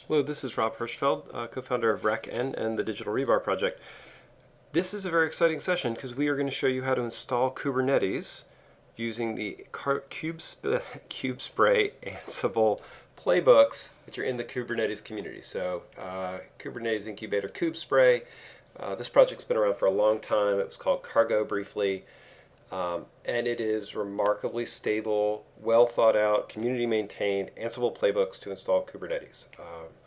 Hello, this is Rob Hirschfeld, co-founder of RecN and the Digital Rebar project. This is a very exciting session because we are going to show you how to install Kubernetes using the Kubespray Ansible playbooks that are in the Kubernetes community. So Kubernetes incubator Kubespray. This project's been around for a long time. It was called Cargo briefly. And it is remarkably stable, well thought out, community maintained Ansible playbooks to install Kubernetes.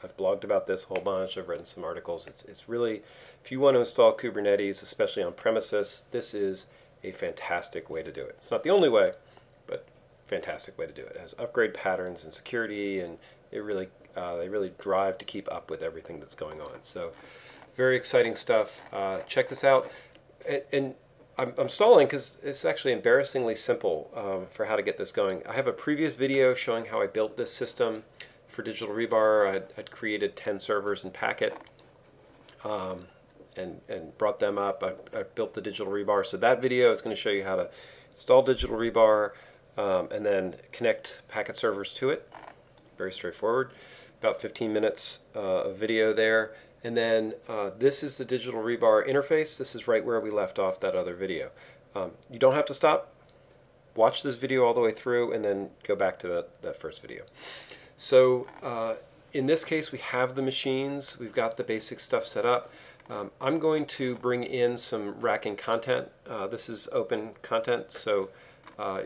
I've blogged about this a whole bunch. I've written some articles. It's really, if you want to install Kubernetes, especially on premises, this is a fantastic way to do it. It's not the only way, but fantastic way to do it. It has upgrade patterns and security, and it really, they really drive to keep up with everything that's going on. So very exciting stuff. Check this out. And I'm stalling because it's actually embarrassingly simple for how to get this going. I have a previous video showing how I built this system for Digital Rebar. I'd created 10 servers in Packet and brought them up. I built the Digital Rebar. So that video is going to show you how to install Digital Rebar and then connect Packet servers to it. Very straightforward. About 15 minutes of video there. And then this is the Digital Rebar interface. This is right where we left off that other video. You don't have to stop. Watch this video all the way through and then go back to that first video. So in this case, we have the machines. We've got the basic stuff set up. I'm going to bring in some racking content. This is open content, so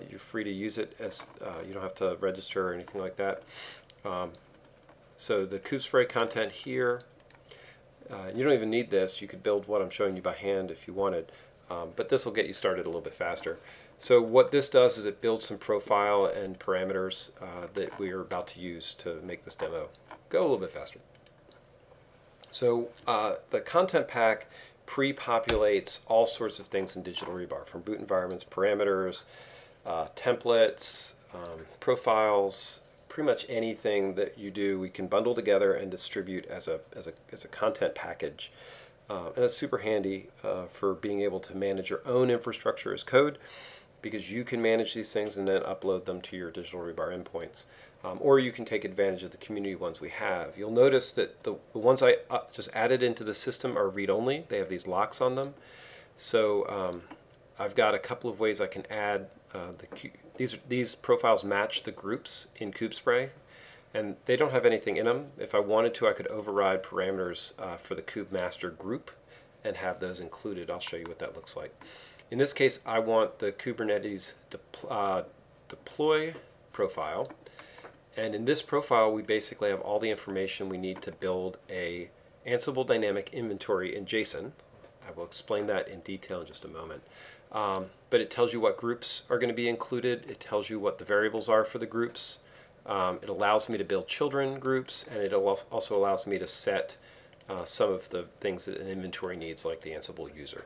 you're free to use it. As you don't have to register or anything like that. So the Kubespray content here. You don't even need this. You could build what I'm showing you by hand if you wanted, but this will get you started a little bit faster. So what this does is it builds some profile and parameters that we are about to use to make this demo go a little bit faster. So the content pack pre-populates all sorts of things in Digital Rebar, from boot environments, parameters, templates, profiles. Pretty much anything that you do, we can bundle together and distribute as a content package. And that's super handy for being able to manage your own infrastructure as code, because you can manage these things and then upload them to your Digital Rebar endpoints. Or you can take advantage of the community ones we have. You'll notice that the ones I just added into the system are read-only. They have these locks on them. So I've got a couple of ways I can add these profiles match the groups in Kubespray, and they don't have anything in them. If I wanted to, I could override parameters for the kubemaster group and have those included. I'll show you what that looks like. In this case, I want the Kubernetes deploy profile, and in this profile we basically have all the information we need to build a Ansible dynamic inventory in JSON. I will explain that in detail in just a moment. But it tells you what groups are going to be included. It tells you what the variables are for the groups. It allows me to build children groups, and it also allows me to set some of the things that an inventory needs, like the Ansible user.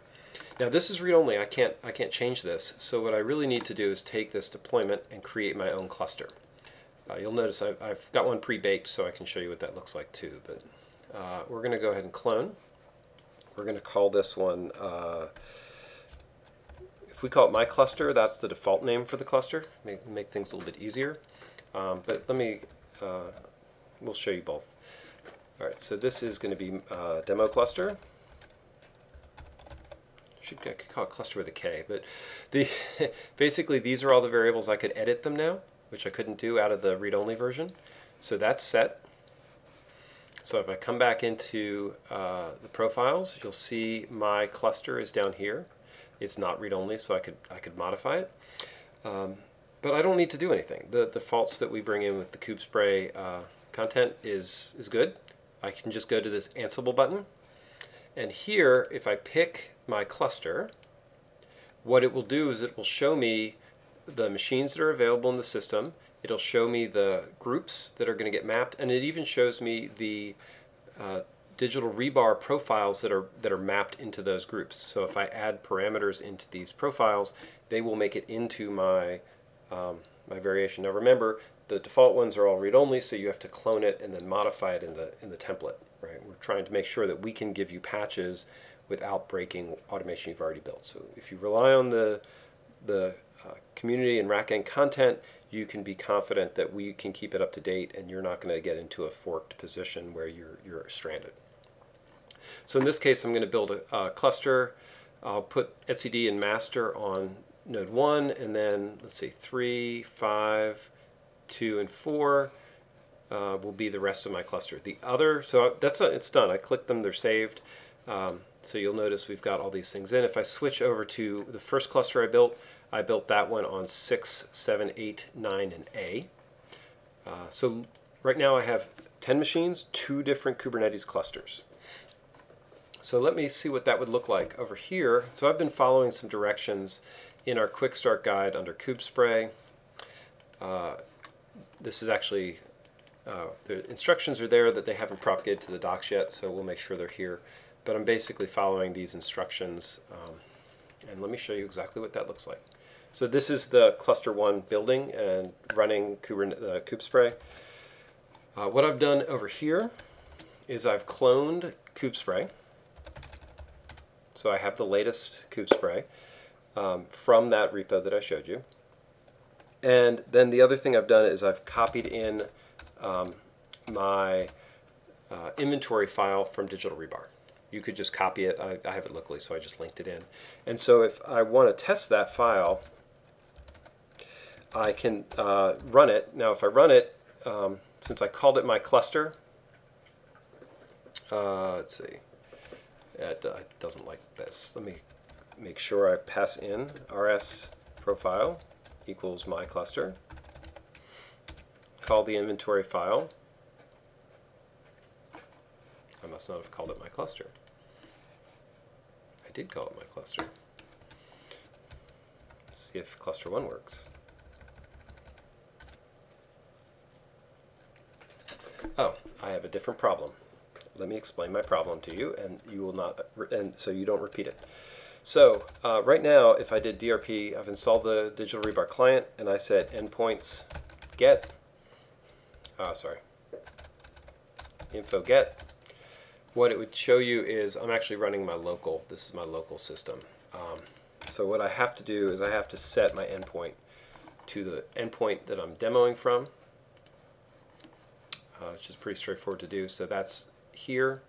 Now this is read-only. I can't change this. So what I really need to do is take this deployment and create my own cluster. You'll notice I've got one pre-baked, so I can show you what that looks like too. But we're going to go ahead and clone. We're going to call this one. If we call it my cluster, that's the default name for the cluster. Make things a little bit easier. But let me, we'll show you both. All right, so this is going to be demo cluster. I could call it cluster with a K, but basically these are all the variables. I could edit them now, which I couldn't do out of the read-only version. So that's set. So if I come back into the profiles, you'll see my cluster is down here. It's not read-only, so I could modify it. But I don't need to do anything. The defaults that we bring in with the Kubespray content is good. I can just go to this Ansible button. And here, if I pick my cluster, what it will do is it will show me the machines that are available in the system. It'll show me the groups that are going to get mapped, and it even shows me the Digital Rebar profiles that are mapped into those groups. So if I add parameters into these profiles, they will make it into my my variation. Now remember, the default ones are all read-only, so you have to clone it and then modify it in the template. Right? We're trying to make sure that we can give you patches without breaking automation you've already built. So if you rely on the community and RecN content, you can be confident that we can keep it up to date and you're not going to get into a forked position where you're stranded. So in this case, I'm going to build a cluster. I'll put etcd and master on node 1, and then let's see, 3, 5, 2, and 4 will be the rest of my cluster. The other, so it's done. I clicked them, they're saved. So you'll notice we've got all these things in. If I switch over to the first cluster I built that one on 6, 7, 8, 9, and A. So right now I have 10 machines, 2 different Kubernetes clusters. So let me see what that would look like over here. So I've been following some directions in our quick start guide under Kubespray. This is actually, the instructions are there that they haven't propagated to the docs yet, so we'll make sure they're here. But I'm basically following these instructions, and let me show you exactly what that looks like. So this is the cluster 1 building and running Kubespray. What I've done over here is I've cloned Kubespray. So I have the latest Kubespray from that repo that I showed you. And then the other thing I've done is I've copied in my inventory file from Digital Rebar. You could just copy it. I have it locally, so I just linked it in. And so if I want to test that file, I can run it. Now if I run it, since I called it my cluster, let's see, it doesn't like this. Let me make sure I pass in rs profile equals my cluster. Call the inventory file. I must not have called it my cluster. I did call it my cluster. Let's see if cluster 1 works. Oh, I have a different problem. Let me explain my problem to you, and you will not, and so you don't repeat it. So right now, if I did DRP, I've installed the Digital Rebar client, and I said endpoints get, info get. What it would show you is I'm actually running my local. This is my local system. So what I have to do is I have to set my endpoint to the endpoint that I'm demoing from, which is pretty straightforward to do. So that's here.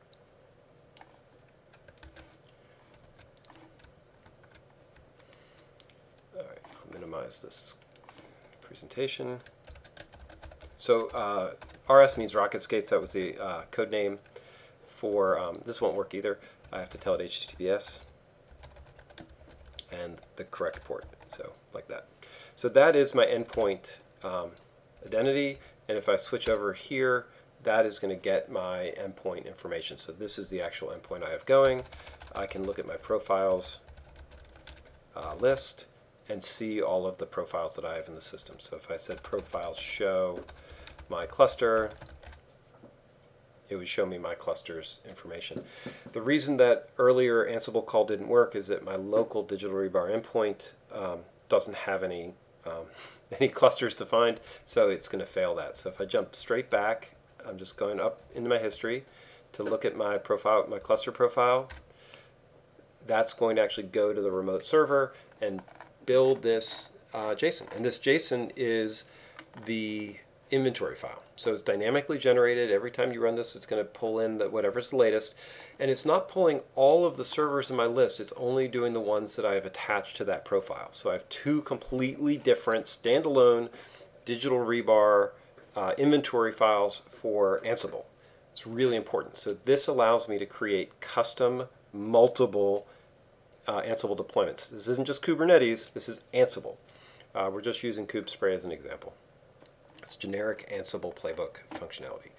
All right, I'll minimize this presentation. So RS means rocket skates. That was the code name for, this won't work either. I have to tell it HTTPS and the correct port, so like that. So that is my endpoint identity, and if I switch over here, that is going to get my endpoint information. So this is the actual endpoint I have going. I can look at my profiles list and see all of the profiles that I have in the system. So if I said profiles show my cluster, it would show me my cluster's information. The reason that earlier Ansible call didn't work is that my local Digital Rebar endpoint doesn't have any clusters defined, so it's going to fail that. So if I jump straight back, I'm just going up into my history to look at my profile, my cluster profile. That's going to actually go to the remote server and build this JSON. And this JSON is the inventory file. So it's dynamically generated. Every time you run this, it's going to pull in whatever's the latest. And it's not pulling all of the servers in my list. It's only doing the ones that I have attached to that profile. So I have 2 completely different standalone Digital Rebar inventory files for Ansible. It's really important. So this allows me to create custom multiple Ansible deployments. This isn't just Kubernetes, this is Ansible. We're just using Kubespray as an example. It's generic Ansible playbook functionality.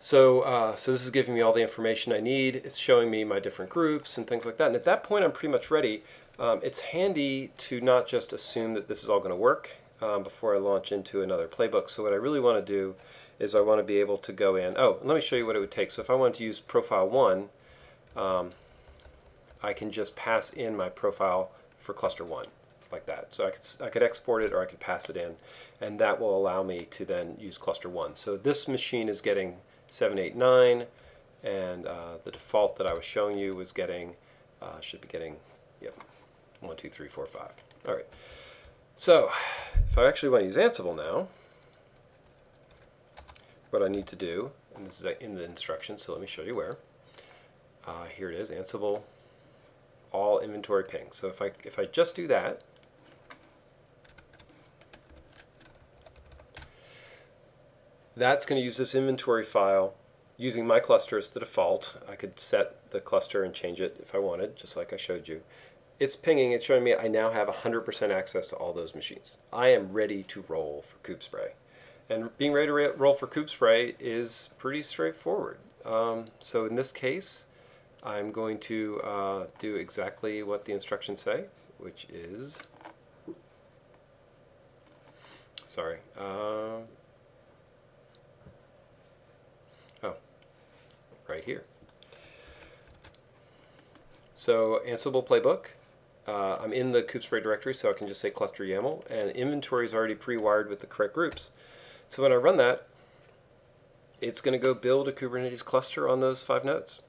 So, so this is giving me all the information I need. It's showing me my different groups and things like that. And at that point, I'm pretty much ready. It's handy to not just assume that this is all going to work before I launch into another playbook. So what I really want to do is I want to be able to go in. Oh, let me show you what it would take. So if I wanted to use profile 1, I can just pass in my profile for cluster 1. Like that. So I could export it or I could pass it in, and that will allow me to then use cluster 1. So this machine is getting 7, 8, 9, and the default that I was showing you was getting, should be getting, yep, 1, 2, 3, 4, 5. All right. So if I actually want to use Ansible now, what I need to do, and this is in the instructions, so let me show you where. Here it is, Ansible all inventory ping. So if I just do that, that's going to use this inventory file using my cluster as the default. I could set the cluster and change it if I wanted, just like I showed you. It's pinging, it's showing me I now have 100% access to all those machines. I am ready to roll for Kubespray. And being ready to roll for Kubespray is pretty straightforward. So in this case, I'm going to do exactly what the instructions say, which is, sorry, right here. So Ansible playbook. I'm in the Kubespray directory, so I can just say cluster YAML, and inventory is already pre-wired with the correct groups. So when I run that, it's going to go build a Kubernetes cluster on those 5 nodes.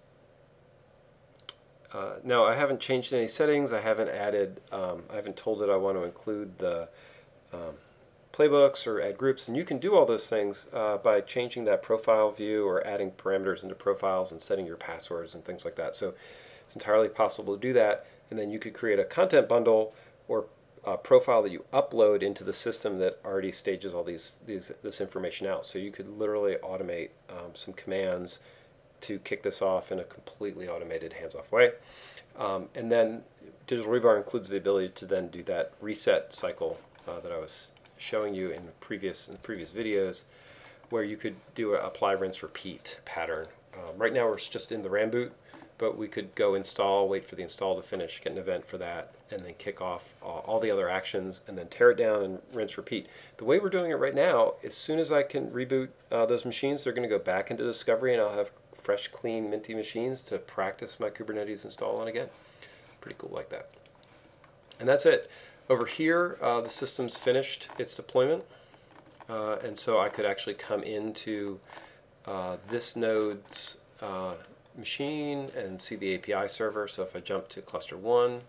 Now I haven't changed any settings. I haven't added. I haven't told it I want to include the playbooks or add groups, and you can do all those things by changing that profile view or adding parameters into profiles and setting your passwords and things like that. So it's entirely possible to do that, and then you could create a content bundle or a profile that you upload into the system that already stages all this information out. So you could literally automate some commands to kick this off in a completely automated hands-off way. And then Digital Rebar includes the ability to then do that reset cycle that I was showing you in the previous videos, where you could do an apply, rinse, repeat pattern. Right now we're just in the RAM boot, but we could go install, wait for the install to finish, get an event for that, and then kick off all the other actions, and then tear it down and rinse, repeat. The way we're doing it right now, as soon as I can reboot those machines, they're going to go back into discovery, and I'll have fresh, clean, minty machines to practice my Kubernetes install on again. Pretty cool like that. And that's it. Over here, the system's finished its deployment, and so I could actually come into this node's machine and see the API server. So if I jump to cluster 1,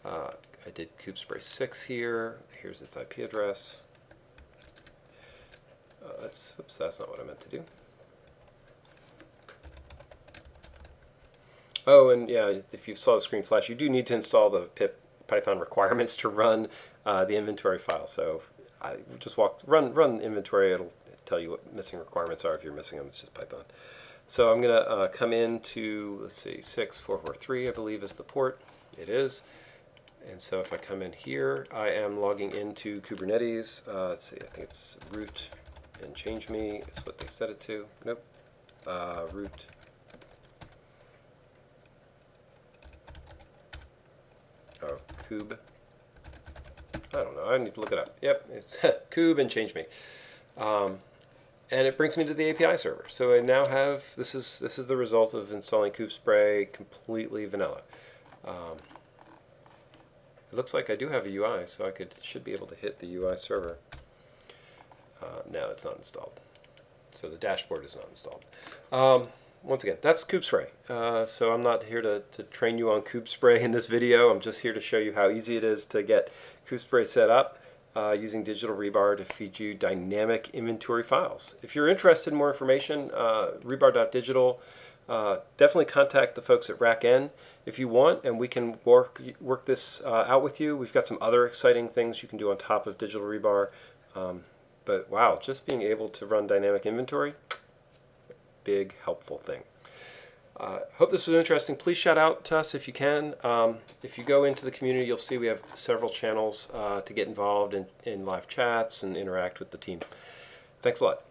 I did Kubespray 6 here. Here's its IP address. Oops, that's not what I meant to do. Oh, and yeah, if you saw the screen flash, you do need to install the pip Python requirements to run the inventory file. So I just run inventory. It'll tell you what missing requirements are. If you're missing them, it's just Python. So I'm going to come into, let's see, 6443, I believe is the port. It is. And so if I come in here, I am logging into Kubernetes. Let's see, I think it's root and change me is what they set it to. Nope. Root. Oh, kube. I don't know. I need to look it up. Yep, it's kube and change me. And it brings me to the API server. So I now have, this is the result of installing Kubespray completely vanilla. It looks like I do have a UI, so I should be able to hit the UI server. No, it's not installed. So the dashboard is not installed. Once again, that's Kubespray. So I'm not here to train you on Kubespray in this video. I'm just here to show you how easy it is to get Kubespray set up using Digital Rebar to feed you dynamic inventory files. If you're interested in more information, rebar.digital, definitely contact the folks at RackN if you want, and we can work this out with you. We've got some other exciting things you can do on top of Digital Rebar. But wow, just being able to run dynamic inventory, big helpful thing. Hope this was interesting. Please shout out to us if you can. If you go into the community, you'll see we have several channels to get involved in live chats and interact with the team. Thanks a lot.